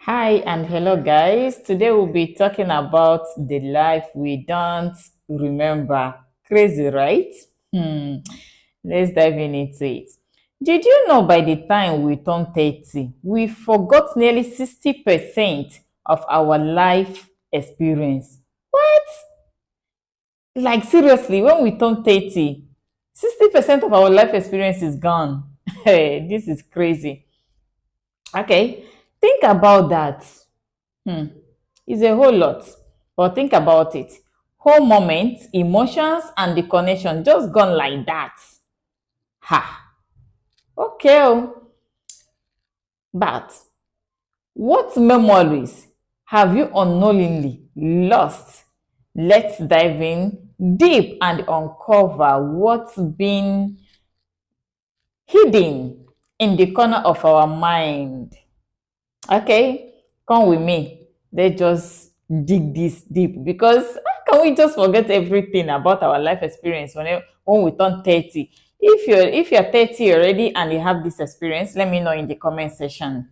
Hi and hello, guys. Today we'll be talking about the life we don't remember. Crazy, right? Hmm. Let's dive into it. Did you know by the time we turn 30, we forgot nearly 60% of our life experience? What? Like, seriously, when we turn 30, 60% of our life experience is gone. Hey, this is crazy. Okay, think about that. Hmm. It's a whole lot, but think about it. Whole moments, emotions, and the connection just gone like that. Ha. Okay. But what memories have you unknowingly lost? Let's dive in deep and uncover what's been hidden in the corner of our mind. Okay, come with me. Let's just dig this deep because how can we just forget everything about our life experience when we turn 30? If you're 30 already and you have this experience, let me know in the comment section.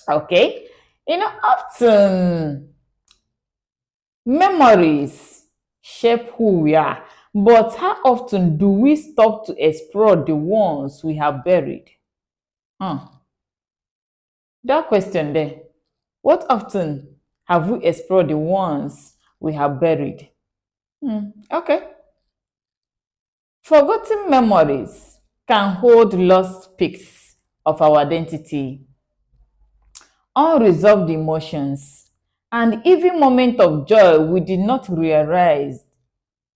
Okay. Often memories shape who we are, but how often do we stop to explore the ones we have buried? Hmm. That question there. What often have we explored the ones we have buried? Okay. Forgotten memories can hold lost peaks of our identity, unresolved emotions, and even moments of joy we did not realize.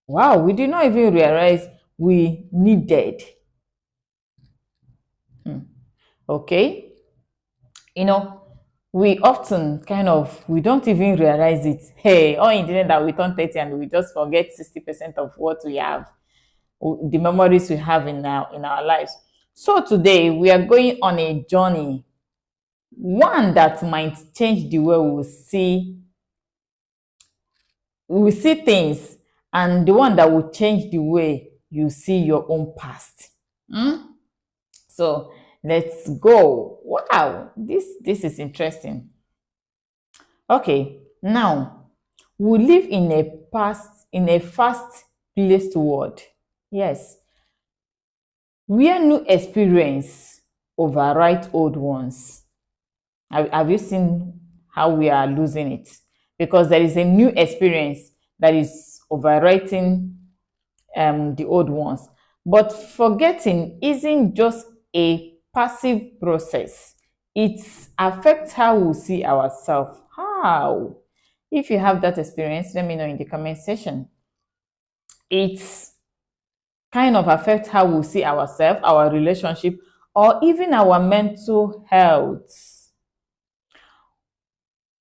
Wow, we did not even realize we needed. Okay. you know, we often we don't even realize it. Hey, all in the end that we turn 30 and we just forget 60% of what we have, the memories we have in our lives. So today we are going on a journey, one that might change the way we see things, and the one that will change the way you see your own past. So let's go. Wow, this is interesting. Okay, now we live in a fast paced world. Yes, where new experience override old ones. Have you seen how we are losing it? Because there is a new experience that is overwriting the old ones. But forgetting isn't just a passive process. It affects how we see ourselves. How? If you have that experience, let me know in the comment section. It's kind of affects how we see ourselves, our relationship, or even our mental health.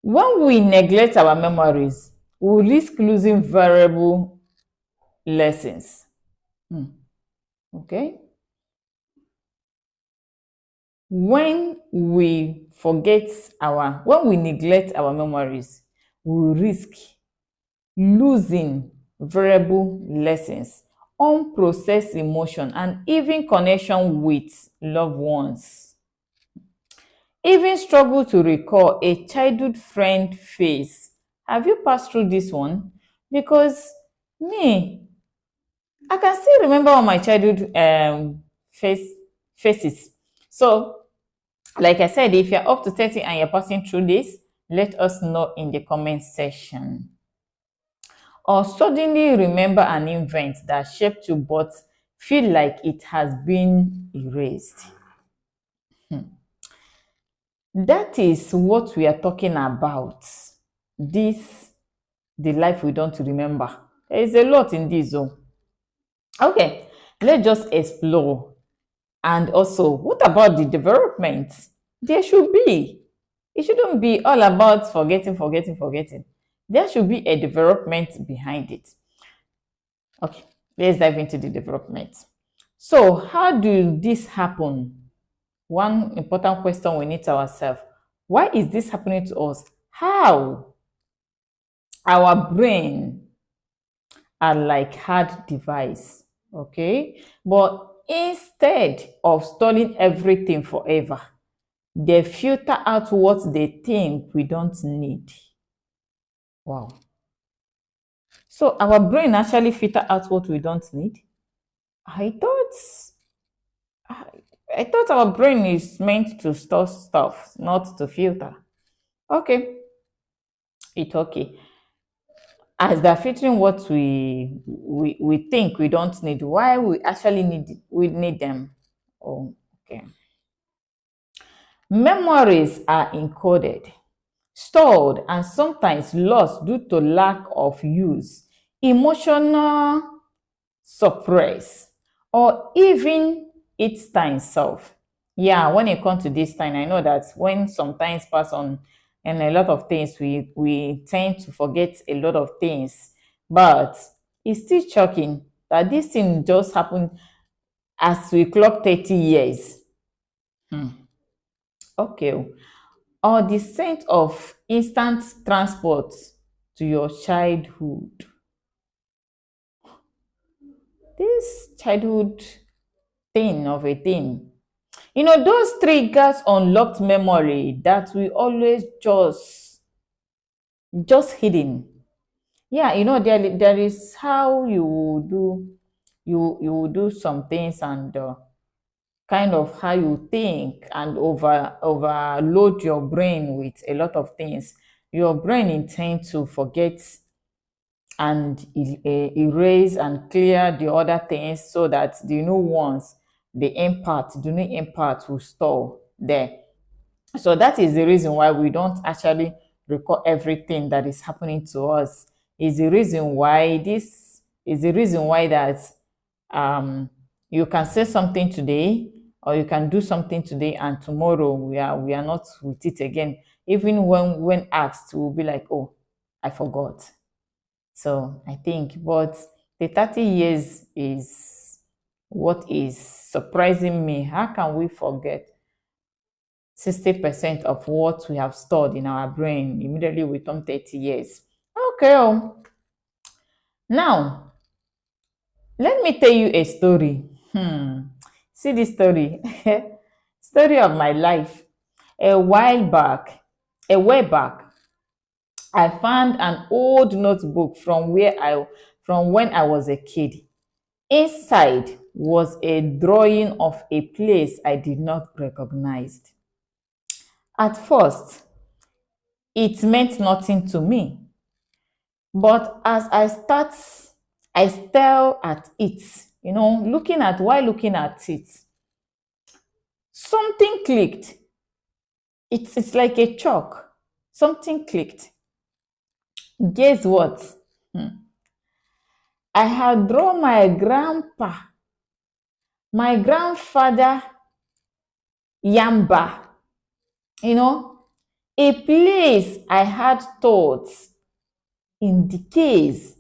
When we neglect our memories, we risk losing valuable lessons. Okay? When we neglect our memories, we risk losing valuable lessons, unprocessed emotion, and even connection with loved ones. Even struggle to recall a childhood friend face. Have you passed through this one? Because me, I can still remember all my childhood faces. So, like I said, if you're up to 30 and you're passing through this, let us know in the comment section. Or suddenly remember an event that shaped you but feel like it has been erased. That is what we are talking about. This, the life we don't remember. There is a lot in this zone. Okay, let's just explore. And also, what about the development? There should be. It shouldn't be all about forgetting, forgetting, forgetting. There should be a development behind it. Okay, let's dive into the development. So, how do this happen? One important question we need to ourselves. Why is this happening to us? How? Our brain are like hard device, okay? But instead of storing everything forever, they filter out what they think we don't need. Wow. So our brain actually filter out what we don't need. I thought I, I thought our brain is meant to store stuff, not to filter. Okay, it's okay. As they're filtering what we think we don't need, why we need them. Oh, okay. Memories are encoded, stored, and sometimes lost due to lack of use, emotional suppress, or even its time itself. Yeah, when it comes to this time, I know that when sometimes pass on and a lot of things, we tend to forget a lot of things. But it's still shocking that this thing just happened as we clock 30 years. Okay. Or the scent of instant transport to your childhood. This childhood thing of a thing. You know, those triggers unlocked memory that we always just hidden. Yeah, you know, there is how you will do you will do some things and kind of how you think and overload your brain with a lot of things. Your brain intends to forget and erase and clear the other things so that the new ones, the new impact will store there. So that is the reason why we don't actually record everything that is happening to us. Is the reason why this is the reason why that you can say something today or you can do something today and tomorrow we are not with it again. Even when asked, we'll be like, oh, I forgot. So I think, but the 30 years is what is surprising me. How can we forget 60% of what we have stored in our brain immediately we turn 30 years? Okay. Now, let me tell you a story. See this story. Story of my life. A while back, a way back, I found an old notebook from when I was a kid. Inside was a drawing of a place I did not recognize. At first, it meant nothing to me. But as I stare at it, looking at it, something clicked. It's like a chalk. Something clicked. Guess what? I had drawn my grandpa, my grandfather, Yamba, you know, a place I had thought indicates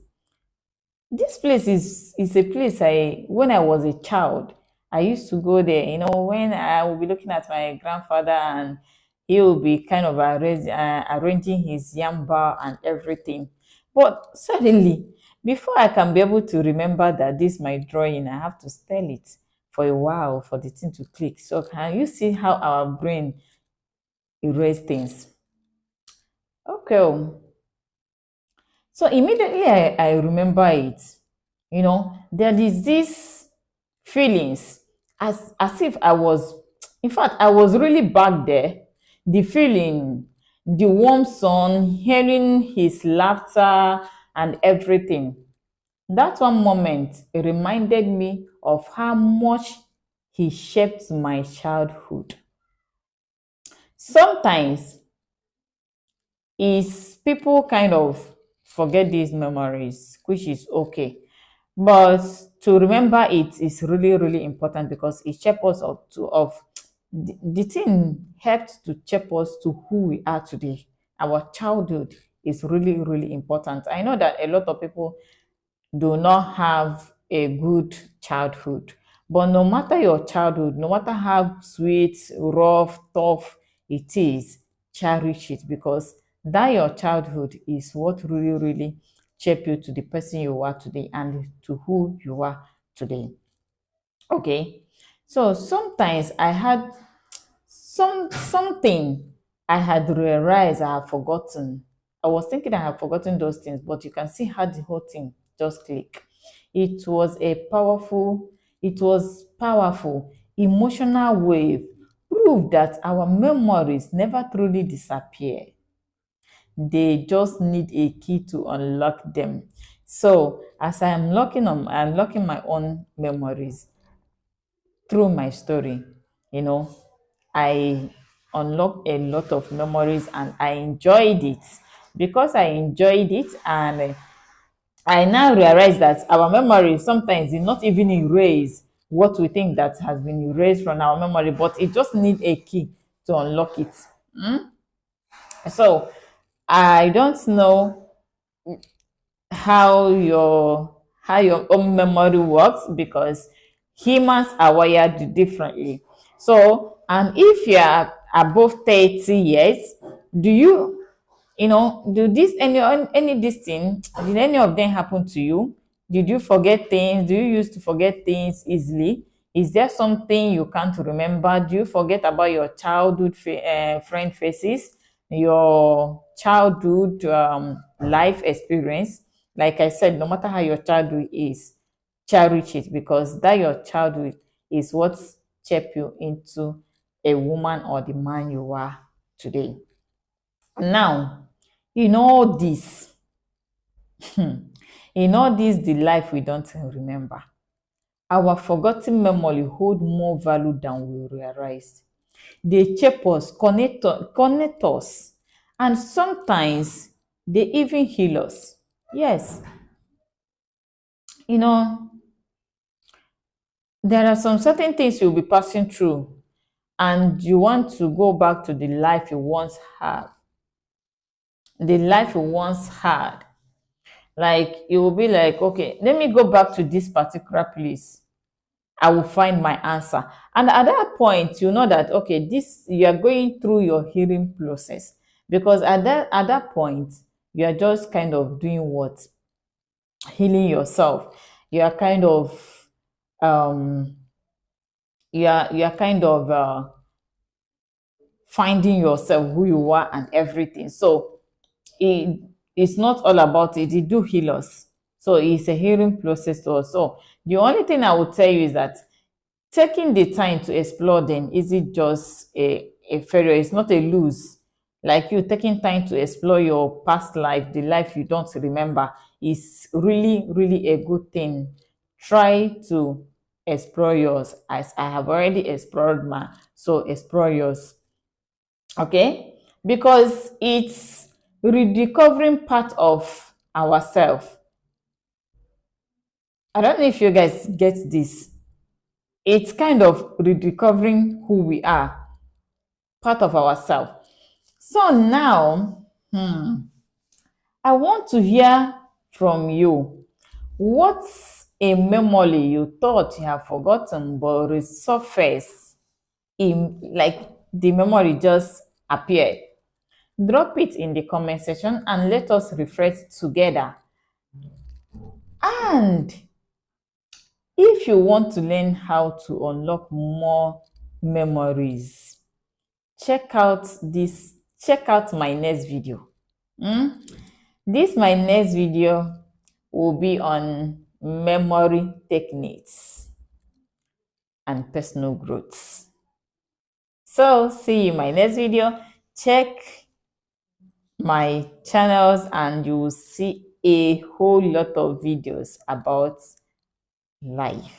this place is a place when I was a child, I used to go there. You know, when I will be looking at my grandfather and he will be kind of arranging his yamba and everything. But suddenly, before I can be able to remember that this is my drawing, I have to stare it for a while for the thing to click. So can you see how our brain erase things? Okay. So immediately I remember it. You know, there is this feelings as if I was, in fact, I was really back there. The feeling, the warm sun, hearing his laughter and everything. That one moment it reminded me of how much he shaped my childhood. Sometimes is people kind of forget these memories, which is okay. But to remember it is really, really important because it shapes us the thing helped to shape us to who we are today. Our childhood is really, really important. I know that a lot of people do not have a good childhood. But no matter your childhood, no matter how sweet, rough, tough it is, cherish it because that your childhood is what really, really shape you to the person you are today and to who you are today. Okay. So something I had realized I had forgotten. I was thinking I had forgotten those things, but you can see how the whole thing just click. It was a powerful, it was powerful emotional wave, proof that our memories never truly disappear. They just need a key to unlock them. So as I'm locking my own memories through my story, you know, I unlocked a lot of memories and I enjoyed it. Because I enjoyed it, and I now realize that our memory sometimes did not even erase what we think that has been erased from our memory, but it just needs a key to unlock it. So I don't know how your own memory works, because humans are wired differently. So, and if you are above 30 years, do you, do this any this thing, did any of them happen to you? Did you forget things? Do you used to forget things easily? Is there something you can't remember? Do you forget about your childhood friend faces, your childhood life experience? Like I said, no matter how your childhood is, cherish it, because that your childhood is what shaped you into a woman or the man you are today. Now, in all this, in all this, the life we don't remember, our forgotten memory hold more value than we realize. They shape us, connect us, and sometimes they even heal us. Yes, you know, there are some certain things you'll be passing through, and you want to go back to the life you once had, the life you once had. Like it will be like, okay, let me go back to this particular place. I will find my answer. And at that point, you know that okay, this you are going through your healing process. Because at that point, you are just kind of doing what? Healing yourself. You are kind of um you are kind of finding yourself, who you are and everything. So it's not all about it. It do heal us. So it's a healing process to us. So the only thing I would tell you is that taking the time to explore them isn't just a failure. It's not a lose. Like you taking time to explore your past life, the life you don't remember, is really, really a good thing. Try to explore yours as I have already explored mine. So explore yours. Okay, because it's rediscovering part of ourselves. I don't know if you guys get this. It's kind of rediscovering who we are, part of ourselves. So now, I want to hear from you. What's a memory you thought you have forgotten but resurfaced in, like, the memory just appeared? Drop it in the comment section and let us reflect together. And if you want to learn how to unlock more memories, check out my next video. This my next video will be on memory techniques and personal growth. So see you in my next video. Check my channels and you will see a whole lot of videos about life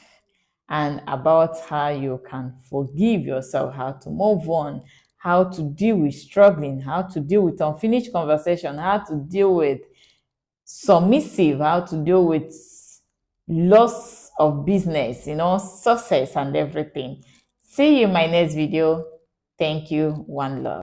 and about how you can forgive yourself, how to move on, how to deal with struggling, how to deal with unfinished conversation, how to deal with submissive, how to deal with loss of business, success and everything. See you in my next video. Thank you. One love.